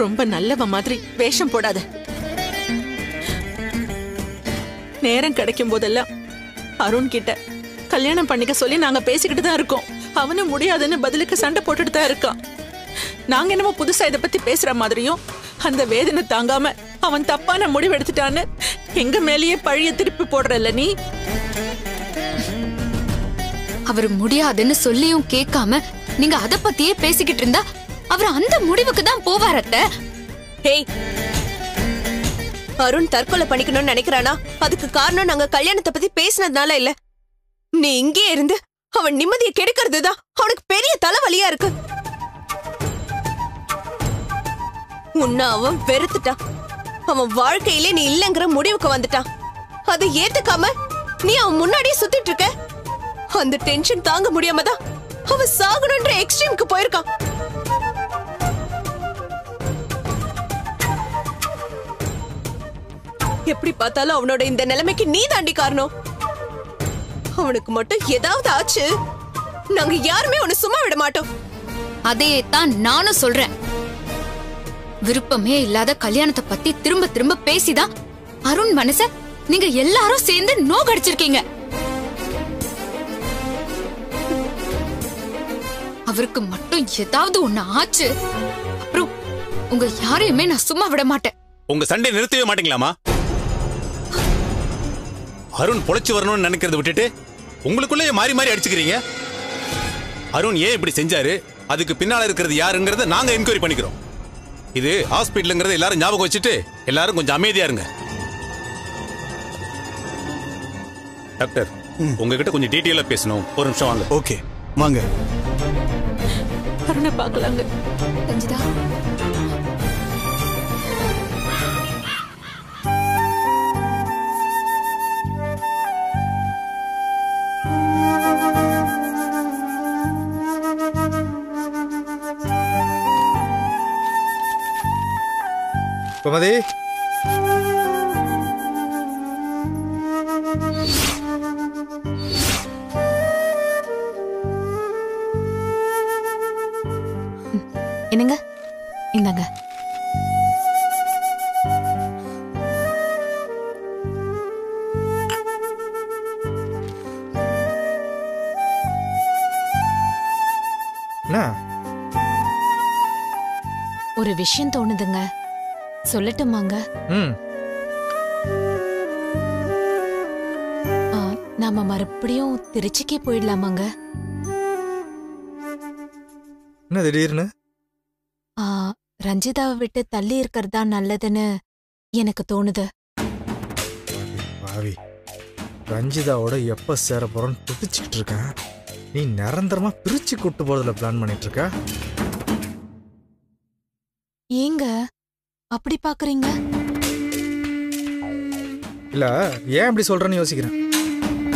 ரொம்ப நல்லவ மாதிரி வேஷம் போடாத. நேரம் கிடைக்கும் போதெல்லாம் அருண் கிட்ட கல்யாணம் பண்ணிக்க சொல்லி நாங்க பேசிக்கிட்டு தான் இருக்கோம். அவனும் முடியாதுன்னு பதிலுக்கு சண்டை போட்டுட்டு தான் இருக்கான். நாங்க என்னமோ புதுசா இதை பத்தி பேசுற மாதிரியும் அந்த வேதனை தாங்காம அவன் தப்பான முடிவு எடுத்துட்டான்னு எங்க மேலேயே பழிய திருப்பி போடுறல்ல நீ. அவர் முடியாதுன்னு சொல்லியும் கேட்காம நீங்க அத பத்தியே பேசிக்கிட்டு இருந்தா அவர் அந்த முடிவுக்கு தான் போவார் அத்தை. ஹேய், அருண் தற்கொலை பண்ணிக்கணும்னு நினைக்கிறானா? அதுக்கு காரணம் நாங்க கல்யாணத்தை பத்தி பேசினதுனால இல்ல. நீ இங்கே இருந்து அவன் நிம்மதியை கெடுக்கிறது தான் அவனுக்கு பெரிய தலைவலியா இருக்கு. உன்னை அவன் வெறுத்துட்டான். அவன் வாழ்க்கையிலே நீ இல்லங்கிற முடிவுக்கு வந்துட்டான். அதை ஏத்துக்காம நீ அவன் முன்னாடியே சுத்திட்டு இருக்க. அந்த டென்ஷன் தாங்க முடியாம தான் அவன் சாகணும்ன்ற எக்ஸ்ட்ரீமுக்கு போயிருக்கான். எப்படி பார்த்தாலும் அவனோட இந்த நிலைமைக்கு நீ தாண்டி காரணம். அவனுக்கு மட்டும் ஏதாவது ஆச்சு, நாங்க யாருமே உன்னை சும்மா விட மாட்டோம். அதையே தான் நானும் சொல்றேன். விருப்பமே இல்லாத கல்யாணத்தை பத்தி திரும்ப திரும்ப பேசிதான் அருண் மனச நீங்க எல்லாரும் சேர்ந்து நோகடிச்சிருக்கீங்க. அவருக்கு மட்டும் ஏதாவது ஒண்ணு ஆச்சு, அப்புறம் உங்க யாரையுமே நான் சும்மா விட மாட்டேன். உங்க சண்டை நிறுத்தவே மாட்டீங்களாமா? அருண் பொழைச்சு வரணும்னு நினைக்கிறத விட்டுட்டு உங்களுக்குள்ளே மாறி மாறி அடிச்சுக்கிறீங்க. அருண் ஏன் இப்படி செஞ்சாரு, அதுக்கு பின்னால இருக்கிறது யாருங்கிறத நாங்க என்கொயரி பண்ணிக்கிறோம். இது ஹாஸ்பிட்டலுங்கிறத எல்லாரும் ஞாபகம் வச்சுட்டு எல்லாரும் கொஞ்சம் அமைதியா இருங்க. டாக்டர், உங்ககிட்ட கொஞ்சம் டீட்டெயிலா பேசணும். ஒரு நிமிஷம் வாங்க. ஓகே வாங்க. அருணை பார்க்கலாங்க. ரஞ்சிதா, கோமதி, என்னங்க இந்தாங்க. ஒரு விஷயம் தோணுதுங்க, சொல்லட்டுமாங்க? நாம மறுபடியும் திருச்சிக்கே போயிடலாமாங்க? என்ன திடீர்னு? ரஞ்சிதாவை விட்டு தள்ளி இருக்கிறதா நல்லதுன்னு எனக்கு தோணுது. பாவி, ரஞ்சிதாவோட எப்ப சேர போறோன்னு துடிச்சுக்கிட்டு இருக்கேன். நீ நிரந்தரமா பிரிச்சு கூட்டு போறதுல பிளான் பண்ணிட்டு இருக்க. ஏங்க அப்படி பாக்குறீங்க? இல்ல, ஏன் அப்படி சொல்றேன்னு யோசிக்கிறேன்.